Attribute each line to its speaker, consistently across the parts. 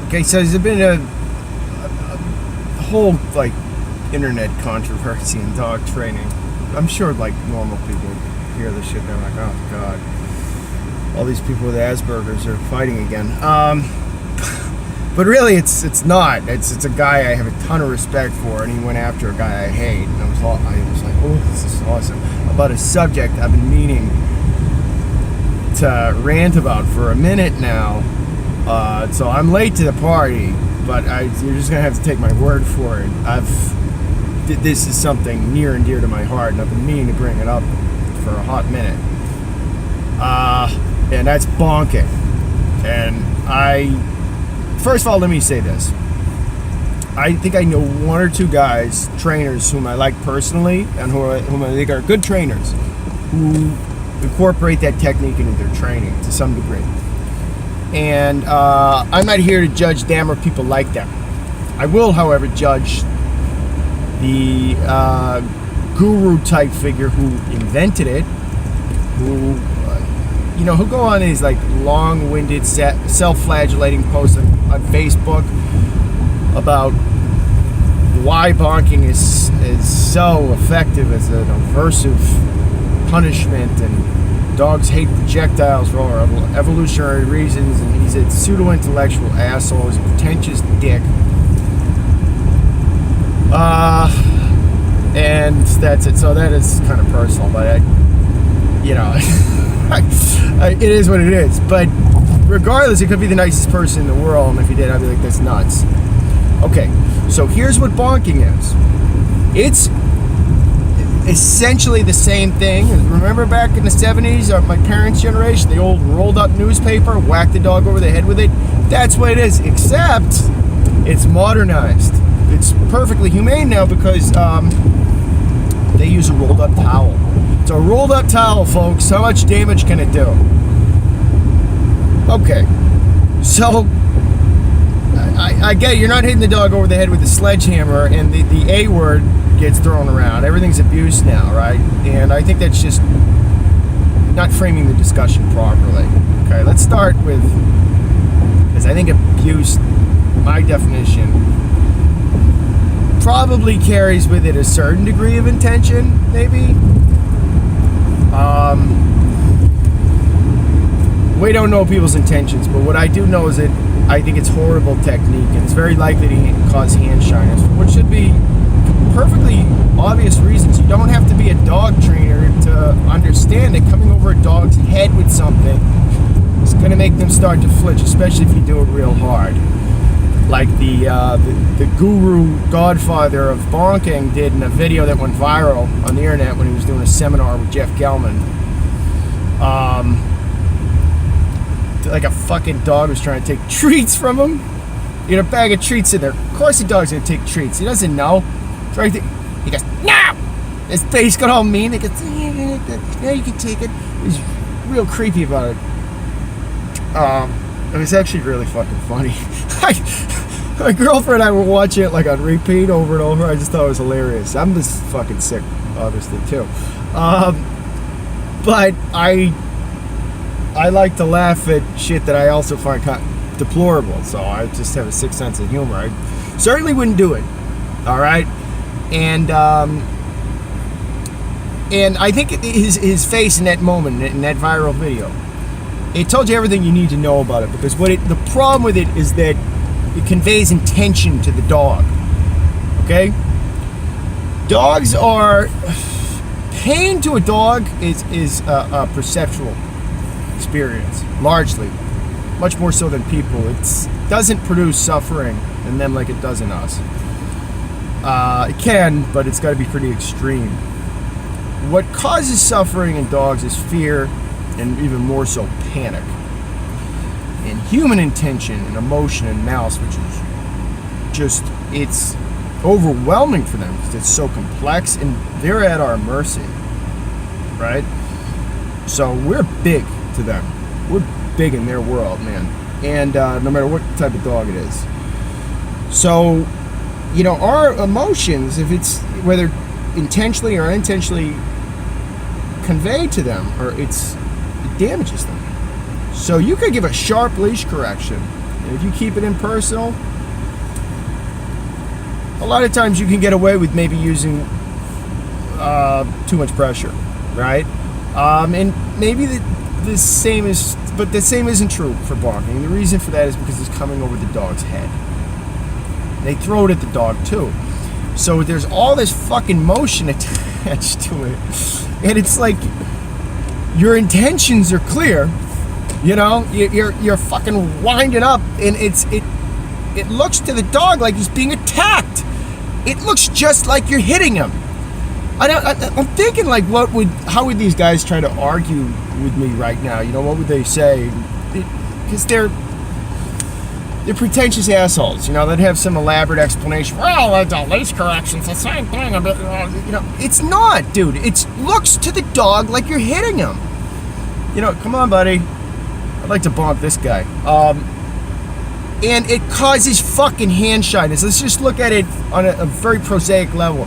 Speaker 1: Okay, so there's been a whole like internet controversy in dog training. I'm sure like normal people hear this shit, they're like, oh god, all these people with Asperger's are fighting again. But really, it's not. It's a guy I have a ton of respect for, and he went after a guy I hate, and I was like, oh, this is awesome, about a subject I've been meaning to rant about for a minute now. So I'm late to the party, but you're just gonna have to take my word for it. This is something near and dear to my heart, and I've been meaning to bring it up for a hot minute. And that's bonking. And first of all, let me say this. I think I know one or two guys, trainers, whom I like personally, and whom I think are good trainers, who incorporate that technique into their training to some degree. And I'm not here to judge them or people like them. I will, however, judge the guru type figure who invented it, who go on these like long-winded, self-flagellating posts on Facebook about why bonking is so effective as an aversive punishment, and dogs hate projectiles for all evolutionary reasons, and he's a pseudo-intellectual asshole. He's a pretentious dick. And that's it. So that is kind of personal, but it is what it is. But regardless, it could be the nicest person in the world, and if he did, I'd be like, that's nuts. Okay, so here's what bonking is. It's essentially the same thing. Remember back in the 70s, my parents' generation, the old rolled up newspaper, whack the dog over the head with it? That's what it is, except it's modernized. It's perfectly humane now because they use a rolled up towel. It's a rolled up towel, folks. How much damage can it do? Okay, so I get it. You're not hitting the dog over the head with a sledgehammer, and the A word gets thrown around. Everything's abuse now, right? And I think that's just not framing the discussion properly. Okay, let's start with, because I think abuse, my definition, probably carries with it a certain degree of intention, maybe. We don't know people's intentions, but what I do know is that I think it's horrible technique, and it's very likely to cause hand shyness, which should be perfectly obvious reasons. You don't have to be a dog trainer to understand that coming over a dog's head with something is going to make them start to flinch, especially if you do it real hard. Like the guru godfather of bonking did in a video that went viral on the internet when he was doing a seminar with Jeff Gellman. Like a fucking dog was trying to take treats from him. He had a bag of treats in there. Of course the dog's gonna take treats. He doesn't know. He goes, no! His face got all mean. He goes, yeah, you can take it. He's real creepy about it. It was actually really fucking funny. My girlfriend and I were watching it like on repeat over and over. I just thought it was hilarious. I'm just fucking sick, obviously, too. But I like to laugh at shit that I also find kind of deplorable. So I just have a sick sense of humor. I certainly wouldn't do it. All right, and I think his face in that moment, in that viral video, it told you everything you need to know about it. Because the problem with it is that it conveys intention to the dog. Okay, dogs are pain to a dog is a perceptual experience, largely, much more so than people. It doesn't produce suffering in them like it does in us. It can, but it's got to be pretty extreme. What causes suffering in dogs is fear, and even more so panic. And human intention and emotion and malice, which is just, it's overwhelming for them because it's so complex, and they're at our mercy, right? So we're big to them. We're big in their world, man. And no matter what type of dog it is. So, our emotions, if it's whether intentionally or unintentionally conveyed to them, or it damages them. So you could give a sharp leash correction And if you keep it impersonal, a lot of times you can get away with maybe using too much pressure, right? And maybe the same isn't true for bonking. The reason for that is because it's coming over the dog's head. They throw it at the dog too. So there's all this fucking motion attached to it. And it's like your intentions are clear. You know, you're fucking winding up, and it looks to the dog like he's being attacked. It looks just like you're hitting him. I'm thinking, like, how would these guys try to argue with me right now? You know, what would they say? Because they're pretentious assholes. You know, they'd have some elaborate explanation. Well, the lace correction's the same thing. You know, it's not, dude. It looks to the dog like you're hitting him. You know, come on, buddy. I'd like to bonk this guy. And it causes fucking hand shyness. Let's just look at it on a very prosaic level.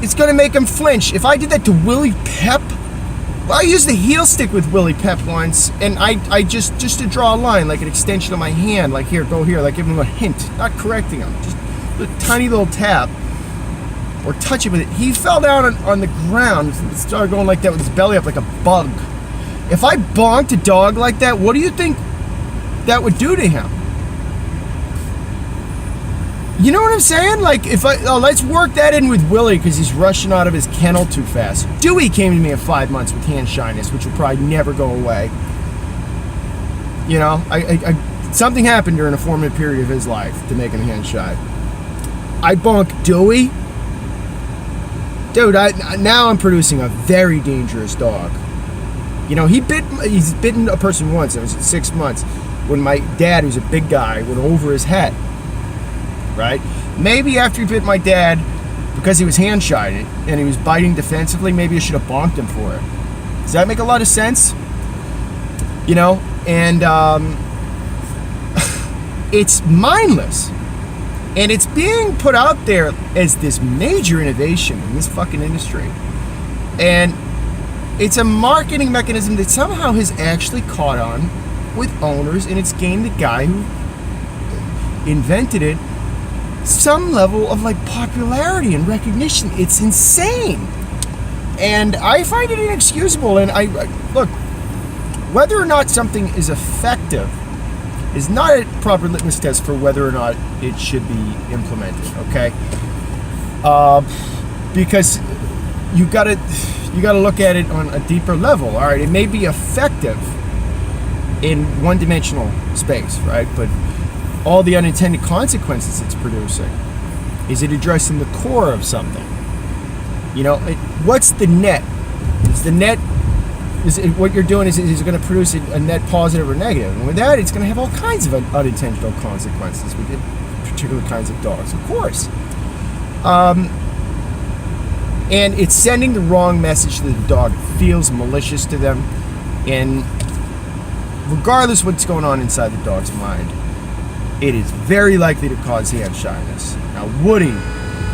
Speaker 1: It's gonna make him flinch. If I did that to Willie Pep, well, I used the heel stick with Willie Pep once, and I just to draw a line, like an extension of my hand, like here, go here, like giving him a hint, not correcting him, just a tiny little tap, or touch it with it. He fell down on the ground, started going like that with his belly up like a bug. If I bonked a dog like that, what do you think that would do to him? You know what I'm saying? Like, let's work that in with Willie because he's rushing out of his kennel too fast. Dewey came to me at 5 months with hand shyness, which will probably never go away. You know, something happened during a formative period of his life to make him hand shy. I bonk Dewey. Dude, now I'm producing a very dangerous dog. You know, he's bitten a person once. It was at 6 months when my dad, who's a big guy, went over his head. Right? Maybe after he bit my dad, because he was hand shy and he was biting defensively, maybe I should have bonked him for it. Does that make a lot of sense? You know? And it's mindless. And it's being put out there as this major innovation in this fucking industry. And it's a marketing mechanism that somehow has actually caught on with owners, and it's gained the guy who invented it some level of like popularity and recognition. It's insane, and I find it inexcusable. And I look, whether or not something is effective is not a proper litmus test for whether or not it should be implemented. Okay, because you gotta look at it on a deeper level. All right, it may be effective in one-dimensional space, right? But all the unintended consequences it's producing. Is it addressing the core of something? You know, what's the net? What you're doing is it going to produce a net positive or negative? And with that, it's going to have all kinds of unintentional consequences with particular kinds of dogs, of course. And it's sending the wrong message to the dog. It feels malicious to them. And regardless of what's going on inside the dog's mind, it is very likely to cause hand shyness. Now, Woody,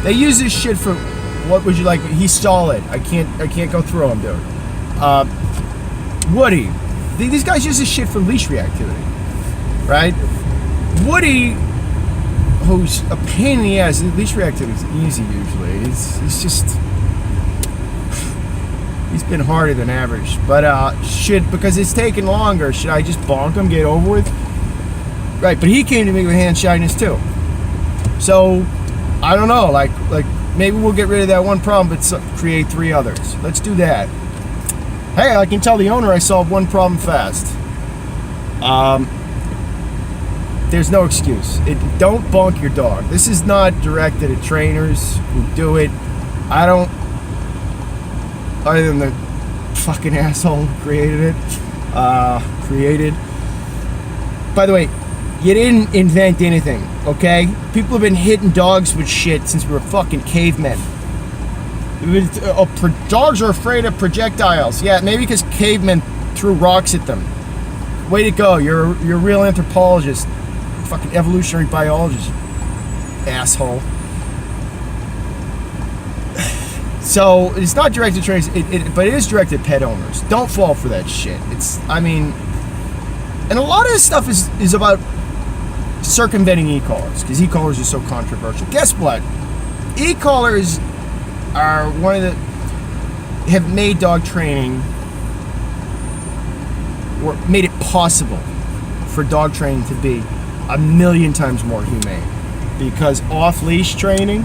Speaker 1: they use this shit for, what would you like? He's solid. I can't go through him, dude. Woody, these guys use this shit for leash reactivity, right? Woody, who's a pain in the ass, leash reactivity is easy usually. He's been harder than average. But because it's taking longer, should I just bonk him, get over with? Right, but he came to me with hand shyness too. So, I don't know, like maybe we'll get rid of that one problem, but create 3 others. Let's do that. Hey, I can tell the owner I solved one problem fast. There's no excuse. Don't bonk your dog. This is not directed at trainers who do it. I don't, other than the fucking asshole who created it. By the way, you didn't invent anything, okay? People have been hitting dogs with shit since we were fucking cavemen. Dogs are afraid of projectiles. Yeah, maybe because cavemen threw rocks at them. Way to go. You're a real anthropologist. Fucking evolutionary biologist, asshole. So, it's not directed at trainers, but it is directed at pet owners. Don't fall for that shit. And a lot of this stuff is about circumventing e-collars, because e-collars are so controversial. Guess what? E-collars are have made dog training, or made it possible for dog training to be a million times more humane, because off-leash training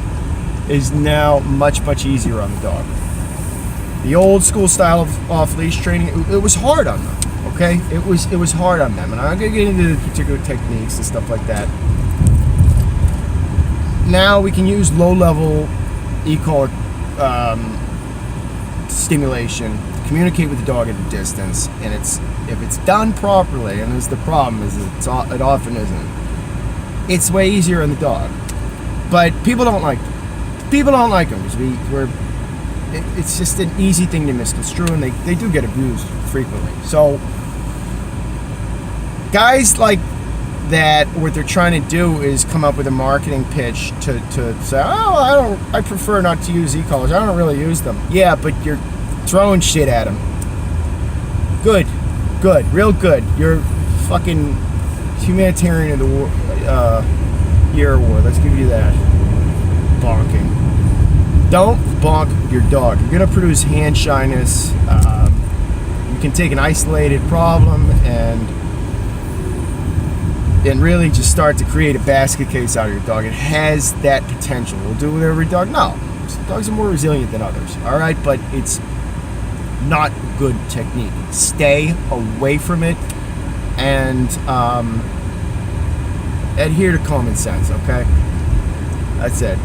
Speaker 1: is now much, much easier on the dog. The old school style of off-leash training, it was hard on them, okay? It was hard on them, and I'm going to get into the particular techniques and stuff like that. Now we can use low-level e-collar stimulation to communicate with the dog at a distance, and if it's done properly, and this is the problem, is it often isn't, it's way easier on the dog. But people don't like them. People don't like them because it's just an easy thing to misconstrue, and they do get abused frequently. So guys like that, what they're trying to do is come up with a marketing pitch to say, oh, I prefer not to use e-collars. I don't really use them. Yeah, but you're throwing shit at them. Good, real good. You're fucking humanitarian of the year award. Let's give you that. Bonking. Don't bonk your dog. You're gonna produce hand shyness. You can take an isolated problem and really just start to create a basket case out of your dog. It has that potential. We'll do it with every dog. No, some dogs are more resilient than others. All right, but it's not good technique. Stay away from it and adhere to common sense. Okay, that's it.